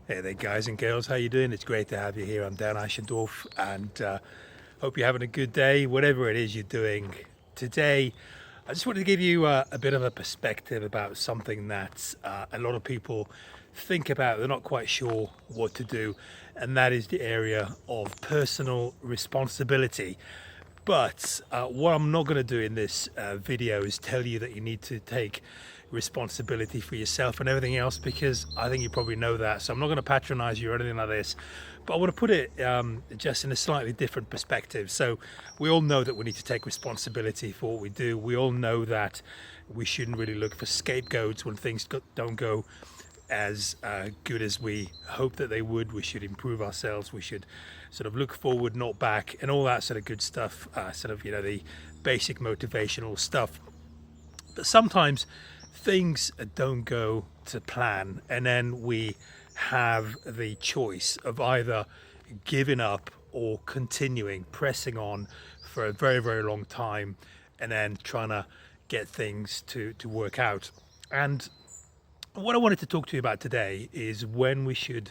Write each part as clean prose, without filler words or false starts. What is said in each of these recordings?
Hey there, guys and girls. How you doing? It's great to have you here. I'm Dan Eichendorf, and hope you're having a good day, whatever it is you're doing. Today, I just wanted to give you a bit of a perspective about something that a lot of people think about. They're not quite sure what to do, and that is the area of personal responsibility. But what I'm not going to do in this video is tell you that you need to take responsibility for yourself and everything else, because I think you probably know that. So I'm not going to patronize you or anything like this, but I want to put it just in a slightly different perspective. So we all know that we need to take responsibility for what we do. We all know that we shouldn't really look for scapegoats when things don't go as good as we hope that they would. We should improve ourselves. We should sort of look forward, not back, and all that sort of good stuff, the basic motivational stuff. But sometimes things don't go to plan, and then we have the choice of either giving up or continuing, pressing on for a very, very long time, and then trying to get things to work out. And what I wanted to talk to you about today is when we should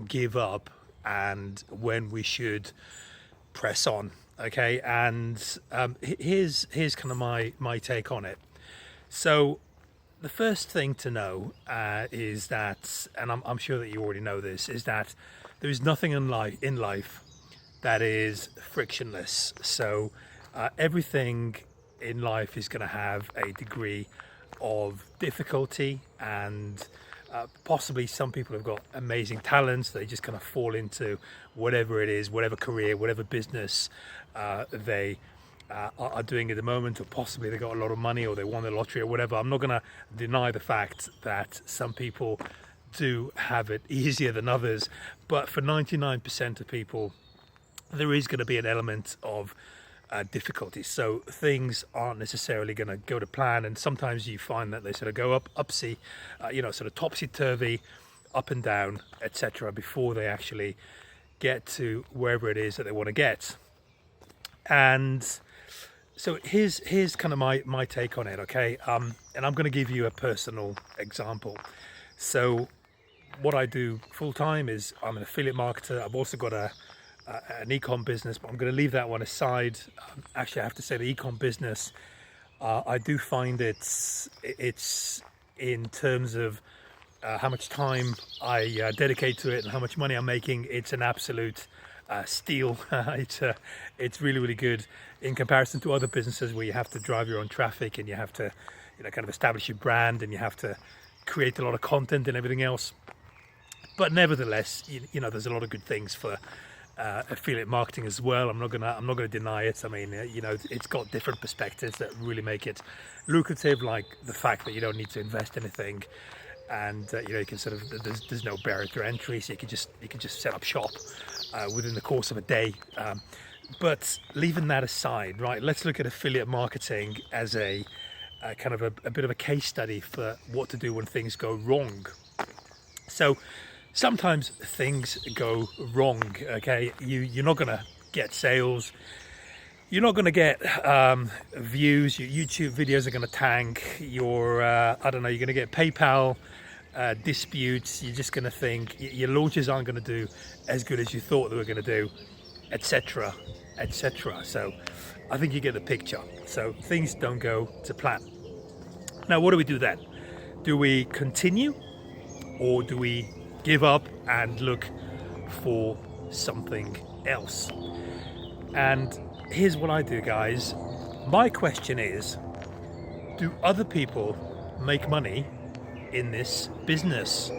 give up and when we should press on. Okay, and here's kind of my take on it. So the first thing to know is that, and I'm sure that you already know this, is that there is nothing in life that is frictionless. So everything in life is going to have a degree of difficulty, and possibly some people have got amazing talents. They just kind of fall into whatever it is, whatever career, whatever business they are doing at the moment, or possibly they got a lot of money or they won the lottery or whatever. I'm not going to deny the fact that some people do have it easier than others, but for 99% of people there is going to be an element of difficulty. So things aren't necessarily going to go to plan, and sometimes you find that they sort of go upsy, sort of topsy-turvy, up and down, etc., before they actually get to wherever it is that they want to get. And so here's kind of my take on it, okay? And I'm going to give you a personal example. So what I do full time is I'm an affiliate marketer. I've also got an e-com business, but I'm going to leave that one aside. Actually, I have to say the e-com business, I do find it's in terms of how much time I dedicate to it and how much money I'm making, it's an absolute steal. It's really, really good in comparison to other businesses where you have to drive your own traffic and you have to kind of establish your brand and you have to create a lot of content and everything else. But nevertheless, there's a lot of good things for affiliate marketing as well. I'm not gonna deny it. I mean, it's got different perspectives that really make it lucrative, like the fact that you don't need to invest anything, and you can sort of there's no barrier to entry, so you can just set up shop within the course of a day. But leaving that aside, right, let's look at affiliate marketing as a kind of a bit of a case study for what to do when things go wrong. So sometimes things go wrong, okay? You're not going to get sales. You're not going to get views. Your YouTube videos are going to tank. You're going to get PayPal disputes. You're just going to think your launches aren't going to do as good as you thought they were going to do, etc., etc. So I think you get the picture. So things don't go to plan. Now, what do we do then? Do we continue, or do we give up and look for something else? And here's what I do, guys. My question is, do other people make money in this business?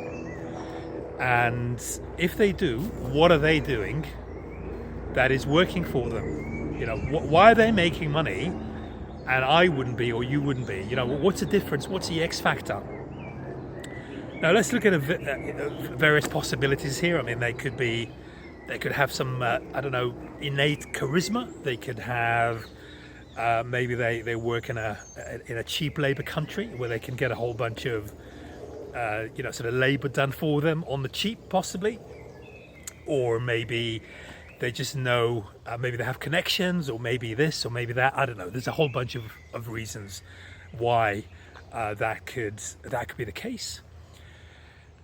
And if they do, what are they doing that is working for them? Why are they making money and I wouldn't be, or you wouldn't be? What's the difference? What's the X factor? Now let's look at various possibilities here. I mean, they could have some innate charisma. They could have maybe they work in a cheap labor country where they can get a whole bunch of sort of labor done for them on the cheap, possibly. Or maybe they just know, maybe they have connections, or maybe this or maybe that. I don't know. There's a whole bunch of reasons why that could be the case.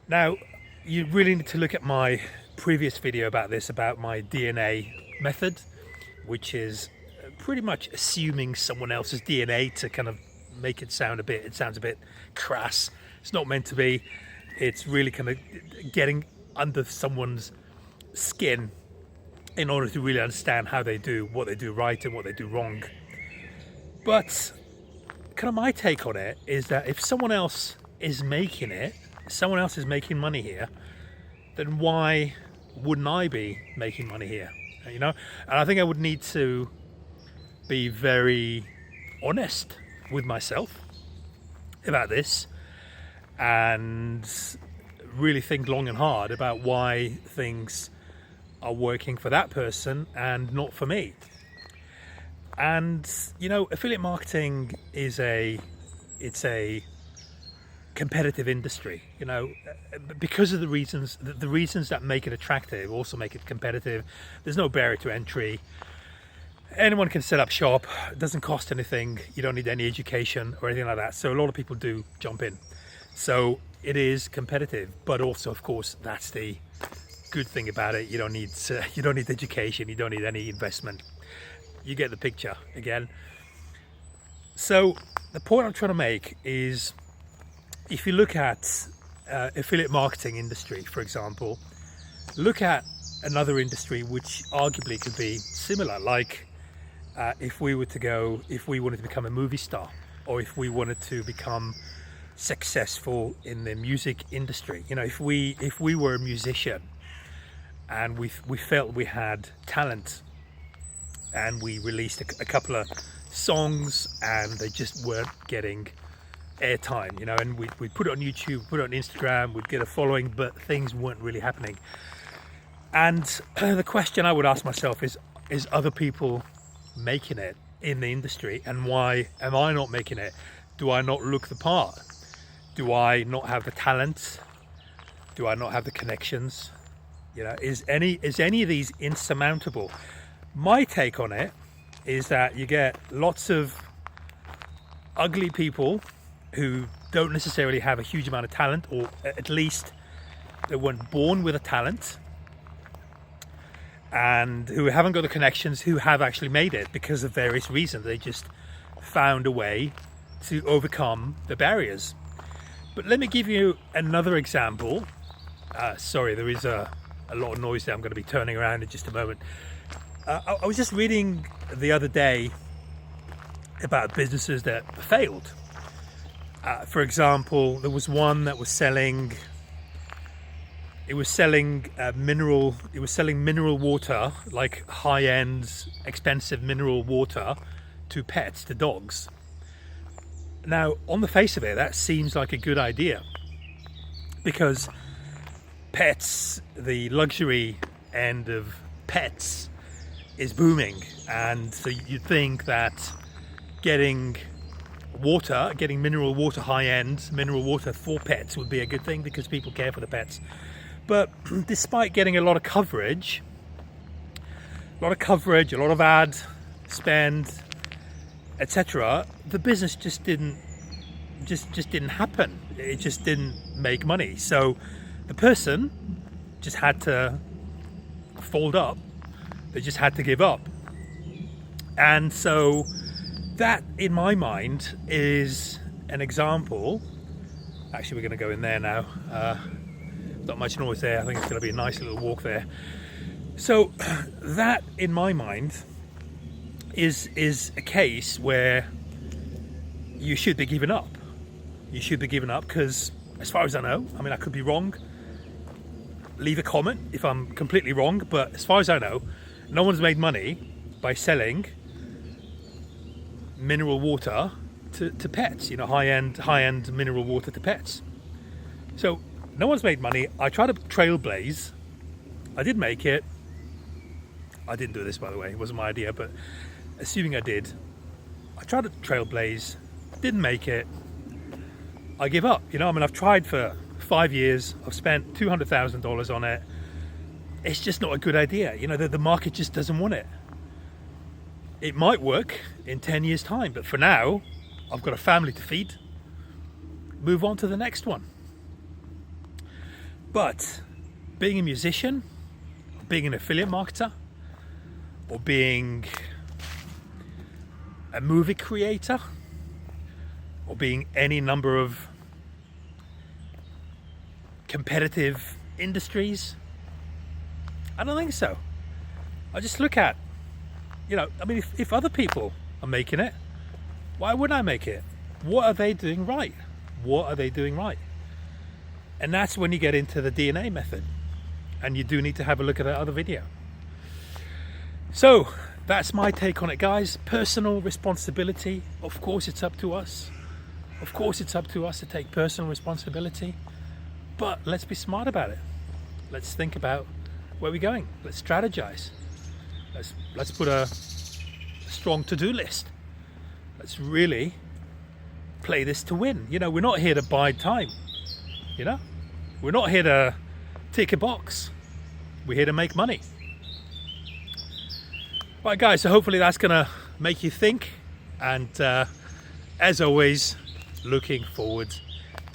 Now, you really need to look at my previous video about this, about my DNA method, which is pretty much assuming someone else's DNA to kind of make it sounds a bit crass. It's not meant to be. It's really kind of getting under someone's skin in order to really understand how they do, what they do right and what they do wrong. But kind of my take on it is that if someone else is making it, someone else is making money here, then why wouldn't I be making money here? You know, and I think I would need to be very honest with myself about this and really think long and hard about why things are working for that person and not for me. And you know, affiliate marketing is a competitive industry, you know, because of the reasons that make it attractive also make it competitive. There's no barrier to entry. Anyone can set up shop. It doesn't cost anything. You don't need any education or anything like that. So a lot of people do jump in. So it is competitive, but also, of course, that's the good thing about it. You don't need education. You don't need any investment. You get the picture again. So the point I'm trying to make is, if you look at affiliate marketing industry, for example, look at another industry which arguably could be similar, like if we wanted to become a movie star, or if we wanted to become successful in the music industry. You know, if we were a musician and we felt we had talent and we released a couple of songs and they just weren't getting airtime, you know, and we put it on YouTube, put it on Instagram, we'd get a following, but things weren't really happening. And the question I would ask myself is other people making it in the industry, and why am I not making it? Do I not look the part? Do I not have the talent? Do I not have the connections? You know, is any of these insurmountable? My take on it is that you get lots of ugly people who don't necessarily have a huge amount of talent, or at least they weren't born with a talent, and who haven't got the connections, who have actually made it because of various reasons. They just found a way to overcome the barriers. But let me give you another example. Sorry, there is a lot of noise there. I'm going to be turning around in just a moment. I was just reading the other day about businesses that failed. For example, there was one that was selling mineral water, like high-end, expensive mineral water, to pets, to dogs. Now, on the face of it, that seems like a good idea, because pets, the luxury end of pets, is booming, and so you'd think that getting mineral water, high-end mineral water for pets would be a good thing, because people care for the pets. But despite getting a lot of coverage, a lot of ad spend, etc., the business just didn't happen. It just didn't make money. So the person just had to fold up. They just had to give up. And so that, in my mind, is an example. Actually, we're going to go in there now. Not much noise there. I think it's going to be a nice little walk there. So that, in my mind, is a case where you should be giving up. You should be giving up, because as far as I know, I mean, I could be wrong. Leave a comment if I'm completely wrong, but as far as I know, no one's made money by selling mineral water to pets, you know, high-end mineral water to pets. So no one's made money. I tried to trailblaze. I did make it. I didn't do this, by the way. It wasn't my idea, but assuming I did, I tried to trailblaze, didn't make it. I give up. You know, I mean, I've tried for 5 years. I've spent $200,000 on it. It's just not a good idea. You know, the market just doesn't want it. It might work in 10 years' time, but for now, I've got a family to feed. Move on to the next one. But being a musician, being an affiliate marketer, or being a movie creator, or being any number of competitive industries, I don't think so. I just look at, if other people are making it, why wouldn't I make it? What are they doing right? What are they doing right? And that's when you get into the DNA method. And you do need to have a look at that other video. So that's my take on it, guys. Personal responsibility. Of course, it's up to us. Of course, it's up to us to take personal responsibility. But let's be smart about it. Let's think about where we're going. Let's strategize. Let's put a strong to-do list. Let's really play this to win. We're not here to bide time. We're not here to tick a box. We're here to make money. Right, guys, so hopefully that's gonna make you think, and as always, looking forward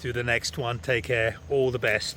to the next one. Take care, all the best.